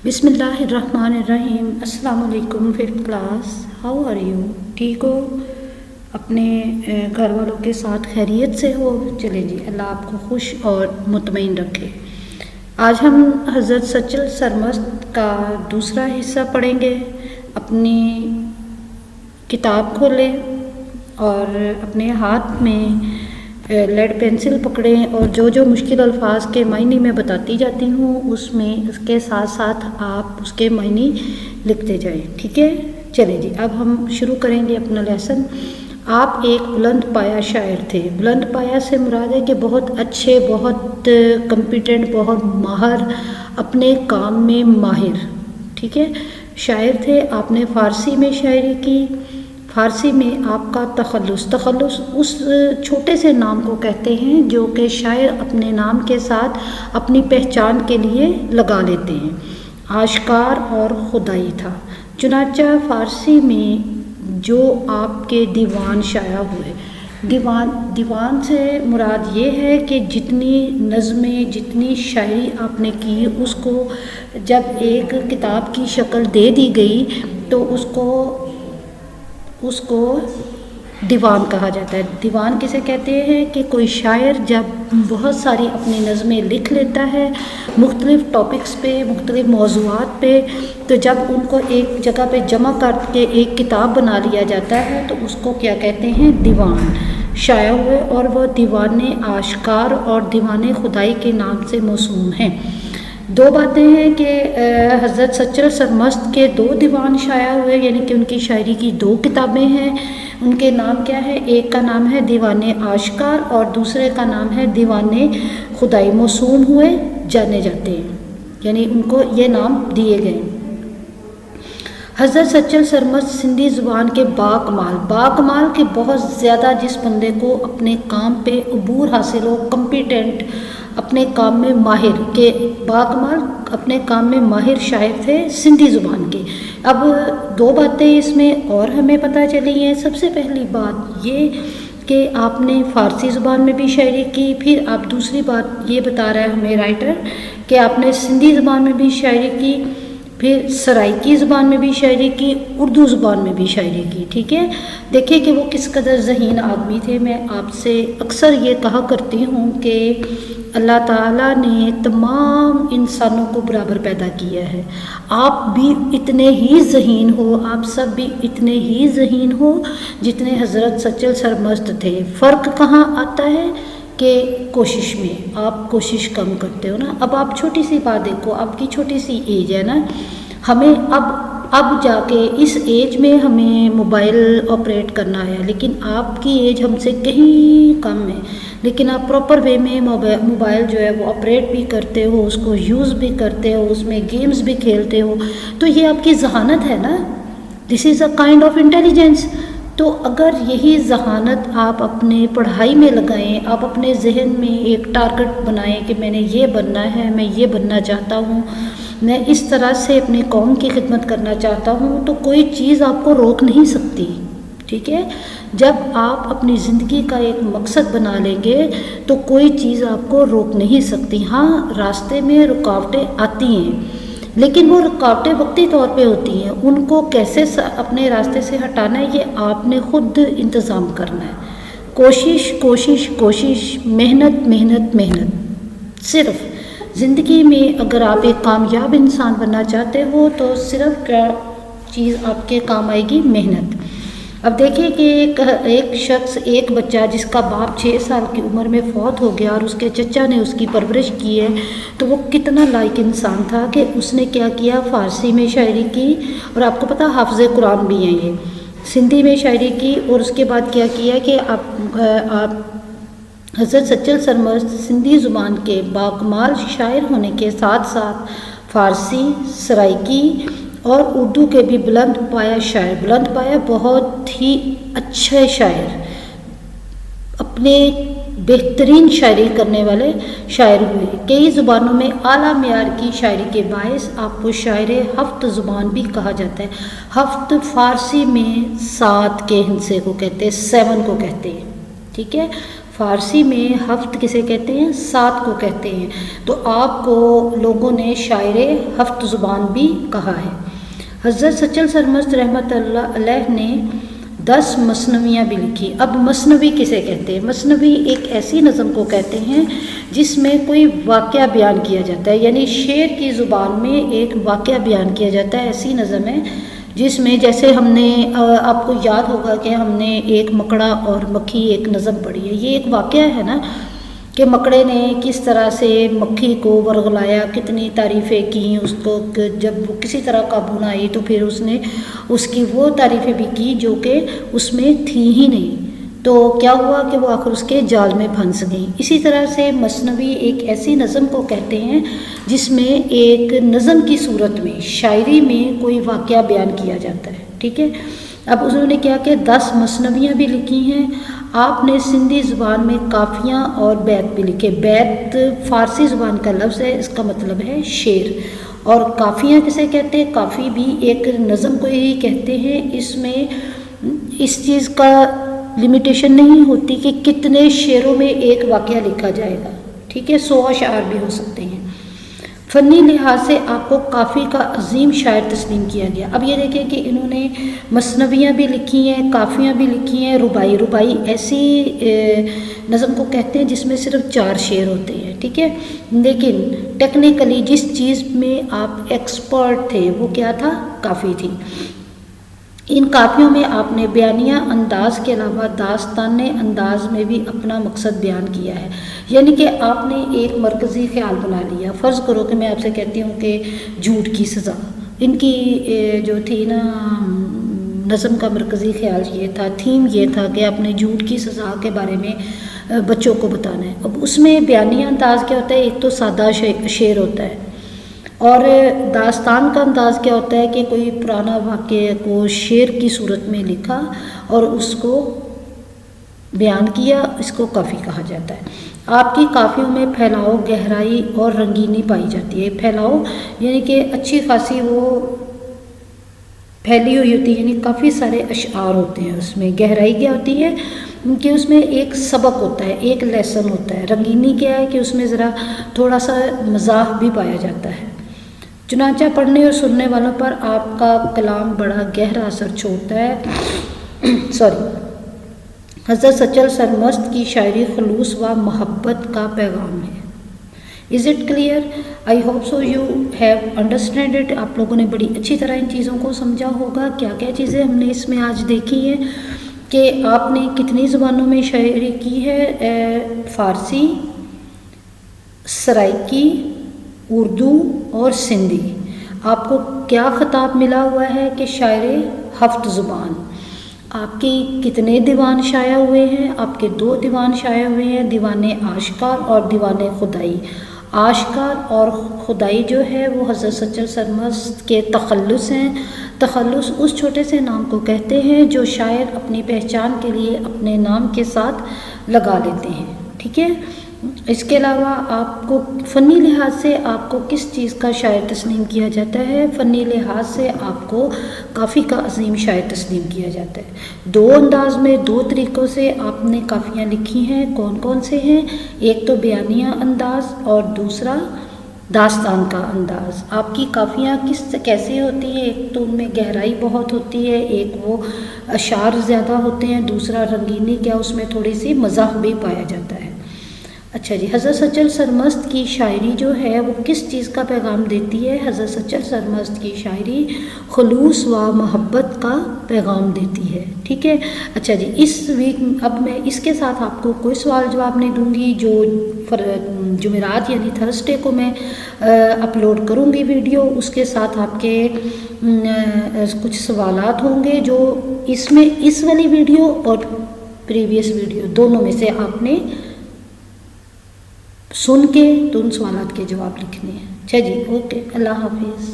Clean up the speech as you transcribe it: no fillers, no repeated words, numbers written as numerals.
بسم اللہ الرحمن الرحیم۔ السلام علیکم fifth class, how are you? ٹھیک ہو؟ اپنے گھر والوں کے ساتھ خیریت سے ہو؟ چلیں جی، اللہ آپ کو خوش اور مطمئن رکھے۔ آج ہم حضرت سچل سرمست کا دوسرا حصہ پڑھیں گے۔ اپنی کتاب کھولیں اور اپنے ہاتھ میں لیڈ پینسل پکڑیں اور جو مشکل الفاظ کے معنی میں بتاتی جاتی ہوں اس کے ساتھ ساتھ آپ اس کے معنی لکھتے جائیں، ٹھیک ہے؟ چلیں جی، اب ہم شروع کریں گے اپنا لیسن۔ آپ ایک بلند پایہ شاعر تھے۔ بلند پایہ سے مراد ہے کہ بہت اچھے، بہت کمپیٹنٹ، بہت ماہر، اپنے کام میں ماہر، ٹھیک ہے؟ شاعر تھے۔ آپ نے فارسی میں شاعری کی۔ فارسی میں آپ کا تخلص اس چھوٹے سے نام کو کہتے ہیں جو کہ شاعر اپنے نام کے ساتھ اپنی پہچان کے لیے لگا لیتے ہیں۔ آشکار اور خدائی تھا۔ چنانچہ فارسی میں جو آپ کے دیوان شائع ہوئے، دیوان سے مراد یہ ہے کہ جتنی نظمیں، جتنی شاعری آپ نے کی، اس کو جب ایک کتاب کی شکل دے دی گئی تو اس کو دیوان کہا جاتا ہے۔ دیوان کسے کہتے ہیں کہ کوئی شاعر جب بہت ساری اپنی نظمیں لکھ لیتا ہے مختلف ٹاپکس پہ، مختلف موضوعات پہ، تو جب ان کو ایک جگہ پہ جمع کر کے ایک کتاب بنا لیا جاتا ہے تو اس کو کیا کہتے ہیں؟ دیوان شائع ہوئے، اور وہ دیوان آشکار اور دیوان خدائی کے نام سے موسوم ہیں۔ دو باتیں ہیں کہ حضرت سچل سرمست کے دو دیوان شائع ہوئے، یعنی کہ ان کی شاعری کی دو کتابیں ہیں۔ ان کے نام کیا ہے؟ ایک کا نام ہے دیوان آشکار اور دوسرے کا نام ہے دیوان خدائی۔ موسوم ہوئے، جانے جاتے ہیں، یعنی ان کو یہ نام دیے گئے۔ حضرت سچل سرمست سندھی زبان کے باکمال کے بہت زیادہ، جس بندے کو اپنے کام پہ عبور حاصل ہو، کمپیٹنٹ، اپنے کام میں ماہر، کے باکمال اپنے کام میں ماہر شاعر تھے سندھی زبان کے۔ اب دو باتیں اس میں اور ہمیں پتہ چلی ہیں۔ سب سے پہلی بات یہ کہ آپ نے فارسی زبان میں بھی شاعری کی، پھر آپ دوسری بات یہ بتا رہا ہے ہمیں رائٹر کہ آپ نے سندھی زبان میں بھی شاعری کی، پھر سرائکی زبان میں بھی شاعری کی، اردو زبان میں بھی شاعری کی، ٹھیک ہے؟ دیکھیں کہ وہ کس قدر ذہین آدمی تھے۔ میں آپ سے اکثر یہ کہا کرتی ہوں کہ اللہ تعالیٰ نے تمام انسانوں کو برابر پیدا کیا ہے۔ آپ بھی اتنے ہی ذہین ہو، آپ سب بھی اتنے ہی ذہین ہو جتنے حضرت سچل سرمست تھے۔ فرق کہاں آتا ہے؟ کہ کوشش میں آپ کوشش کم کرتے ہو نا۔ اب آپ چھوٹی سی بات دیکھو، آپ کی چھوٹی سی ایج ہے نا، ہمیں اب جا کے اس ایج میں ہمیں موبائل آپریٹ کرنا ہے، لیکن آپ کی ایج ہم سے کہیں کم ہے، لیکن آپ پراپر وے میں موبائل جو ہے وہ آپریٹ بھی کرتے ہو، اس کو یوز بھی کرتے ہو، اس میں گیمز بھی کھیلتے ہو، تو یہ آپ کی ذہانت ہے نا، دس از اے کائنڈ آف انٹیلیجنس۔ تو اگر یہی ذہانت آپ اپنے پڑھائی میں لگائیں، آپ اپنے ذہن میں ایک ٹارگٹ بنائیں کہ میں نے یہ بننا ہے، میں یہ بننا چاہتا ہوں، میں اس طرح سے اپنی قوم کی خدمت کرنا چاہتا ہوں، تو کوئی چیز آپ کو روک نہیں سکتی، ٹھیک ہے؟ جب آپ اپنی زندگی کا ایک مقصد بنا لیں گے تو کوئی چیز آپ کو روک نہیں سکتی۔ ہاں، راستے میں رکاوٹیں آتی ہیں، لیکن وہ رکاوٹیں وقتی طور پہ ہوتی ہیں، ان کو کیسے اپنے راستے سے ہٹانا ہے یہ آپ نے خود انتظام کرنا ہے۔ کوشش کوشش کوشش، محنت محنت محنت۔ صرف زندگی میں اگر آپ ایک کامیاب انسان بننا چاہتے ہو تو صرف کیا چیز آپ کے کام آئے گی؟ محنت۔ اب دیکھیں کہ ایک شخص، ایک بچہ جس کا باپ 6 سال کی عمر میں فوت ہو گیا اور اس کے چچا نے اس کی پرورش کی ہے، تو وہ کتنا لائق انسان تھا کہ اس نے کیا کیا؟ فارسی میں شاعری کی، اور آپ کو پتہ حافظ قرآن بھی ہیں یہ، سندھی میں شاعری کی، اور اس کے بعد کیا کیا کہ آپ حضرت سچل سرمست سندھی زبان کے باکمال شاعر ہونے کے ساتھ ساتھ فارسی، سرائکی اور اردو کے بھی بلند پایہ شاعر، بلند پایہ بہت ہی اچھے شاعر، اپنے بہترین شاعری کرنے والے شاعر ہوئے۔ کئی زبانوں میں اعلیٰ معیار کی شاعری کے باعث آپ کو شاعر ہفت زبان بھی کہا جاتا ہے۔ ہفت فارسی میں 7 کے ہندسے کو کہتے ہیں، 7 کو کہتے ہیں، ٹھیک ہے؟ فارسی میں ہفت کسے کہتے ہیں؟ 7 کو کہتے ہیں۔ تو آپ کو لوگوں نے شاعر ہفت زبان بھی کہا ہے۔ حضرت سچل سرمست رحمۃ اللہ علیہ نے 10 مثنویاں بھی لکھی۔ اب مثنوی کسے کہتے ہیں؟ مثنوی ایک ایسی نظم کو کہتے ہیں جس میں کوئی واقعہ بیان کیا جاتا ہے، یعنی شعر کی زبان میں ایک واقعہ بیان کیا جاتا ہے، ایسی نظم ہے جس میں جیسے ہم نے آپ کو یاد ہوگا کہ ہم نے ایک مکڑا اور مکھی ایک نظم پڑھی ہے۔ یہ ایک واقعہ ہے نا کہ مکڑے نے کس طرح سے مکھی کو ورغلایا، کتنی تعریفیں کیں اس کو، جب وہ کسی طرح قابو نہ آئی تو پھر اس نے اس کی وہ تعریفیں بھی کی جو کہ اس میں تھیں ہی نہیں، تو کیا ہوا کہ وہ آخر اس کے جال میں پھنس گئیں۔ اسی طرح سے مثنوی ایک ایسی نظم کو کہتے ہیں جس میں ایک نظم کی صورت میں شاعری میں کوئی واقعہ بیان کیا جاتا ہے، ٹھیک ہے۔ اب انہوں نے کیا کہ 10 مثنویاں بھی لکھی ہیں۔ آپ نے سندھی زبان میں قافیاں اور بیت بھی لکھے۔ بیت فارسی زبان کا لفظ ہے، اس کا مطلب ہے شعر۔ اور قافیاں کسے کہتے ہیں؟ قافی بھی ایک نظم کو ہی کہتے ہیں۔ اس میں اس چیز کا لمیٹیشن نہیں ہوتی کہ کتنے شعروں میں ایک واقعہ لکھا جائے گا، ٹھیک ہے، 100 اشعار بھی ہو سکتے ہیں۔ فنی لحاظ سے آپ کو قافی کا عظیم شاعر تسلیم کیا گیا۔ اب یہ دیکھیں کہ انہوں نے مثنویاں بھی لکھی ہیں، قافیاں بھی لکھی ہیں، رباعی ایسی نظم کو کہتے ہیں جس میں صرف 4 شعر ہوتے ہیں، ٹھیک ہے۔ لیکن ٹیکنیکلی جس چیز میں آپ ایکسپرٹ تھے وہ کیا تھا؟ قافی تھی۔ ان قافیوں میں آپ نے بیانیہ انداز کے علاوہ داستان انداز میں بھی اپنا مقصد بیان کیا ہے، یعنی کہ آپ نے ایک مرکزی خیال بنا لیا۔ فرض کرو کہ میں آپ سے کہتی ہوں کہ جھوٹ کی سزا، ان کی جو تھی نا نظم کا مرکزی خیال یہ تھا، تھیم یہ تھا کہ اپنے جھوٹ کی سزا کے بارے میں بچوں کو بتانا ہے۔ اب اس میں بیانیہ انداز کیا ہوتا ہے؟ ایک تو سادہ شعر ہوتا ہے، اور داستان کا انداز کیا ہوتا ہے کہ کوئی پرانا واقعہ کو شعر کی صورت میں لکھا اور اس کو بیان کیا، اس کو قافی کہا جاتا ہے۔ آپ کی قافیوں میں پھیلاؤ، گہرائی اور رنگینی پائی جاتی ہے۔ پھیلاؤ یعنی کہ اچھی خاصی وہ پھیلی ہوئی ہوتی ہے، یعنی کافی سارے اشعار ہوتے ہیں اس میں۔ گہرائی کیا ہوتی ہے کہ اس میں ایک سبق ہوتا ہے، ایک لیسن ہوتا ہے۔ رنگینی کیا ہے کہ اس میں ذرا تھوڑا سا مزاح بھی پایا جاتا ہے۔ چنانچہ پڑھنے اور سننے والوں پر آپ کا کلام بڑا گہرا اثر چھوڑتا ہے۔ حضرت سچل سرمست کی شاعری خلوص و محبت کا پیغام ہے۔ Is it clear? I hope so you have understand it. آپ لوگوں نے بڑی اچھی طرح ان چیزوں کو سمجھا ہوگا۔ کیا کیا چیزیں ہم نے اس میں آج دیکھی ہیں کہ آپ نے کتنی زبانوں میں شاعری کی ہے؟ فارسی، سرائکی، اردو اور سندھی۔ آپ کو کیا خطاب ملا ہوا ہے کہ شاعر ہفت زبان۔ آپ کی کتنے دیوان شائع ہوئے ہیں؟ آپ کے 2 دیوان شائع ہوئے ہیں، دیوان آشکار اور دیوان خدائی۔ آشکار اور خدائی جو ہے وہ حضرت سچل سرمست کے تخلص ہیں۔ تخلص اس چھوٹے سے نام کو کہتے ہیں جو شاعر اپنی پہچان کے لیے اپنے نام کے ساتھ لگا لیتے ہیں، ٹھیک ہے۔ اس کے علاوہ آپ کو فنی لحاظ سے آپ کو کس چیز کا شاعر تسلیم کیا جاتا ہے؟ فنی لحاظ سے آپ کو قافی کا عظیم شاعر تسلیم کیا جاتا ہے۔ 2 انداز میں 2 طریقوں سے آپ نے قافیاں لکھی ہیں۔ کون کون سے ہیں؟ ایک تو بیانیہ انداز اور دوسرا داستان کا انداز۔ آپ کی قافیاں کیسے ہوتی ہیں؟ ایک تو ان میں گہرائی بہت ہوتی ہے، ایک وہ اشعار زیادہ ہوتے ہیں، دوسرا رنگینی کیا اس میں تھوڑی سی مزاح بھی پایا جاتا ہے۔ اچھا جی، حضرت سچل سرمست کی شاعری جو ہے وہ کس چیز کا پیغام دیتی ہے؟ حضرت سچل سرمست کی شاعری خلوص و محبت کا پیغام دیتی ہے، ٹھیک ہے۔ اچھا جی، اس ویک اب میں اس کے ساتھ آپ کو کوئی سوال جواب نہیں دوں گی۔ جو جمعرات یعنی تھرسڈے کو میں اپلوڈ کروں گی ویڈیو، اس کے ساتھ آپ کے کچھ سوالات ہوں گے جو اس میں اس والی ویڈیو اور پریویس ویڈیو دونوں میں سے آپ نے سن کے تو ان سوالات کے جواب لکھنے ہیں۔ اچھا جی، اوکے، اللہ حافظ۔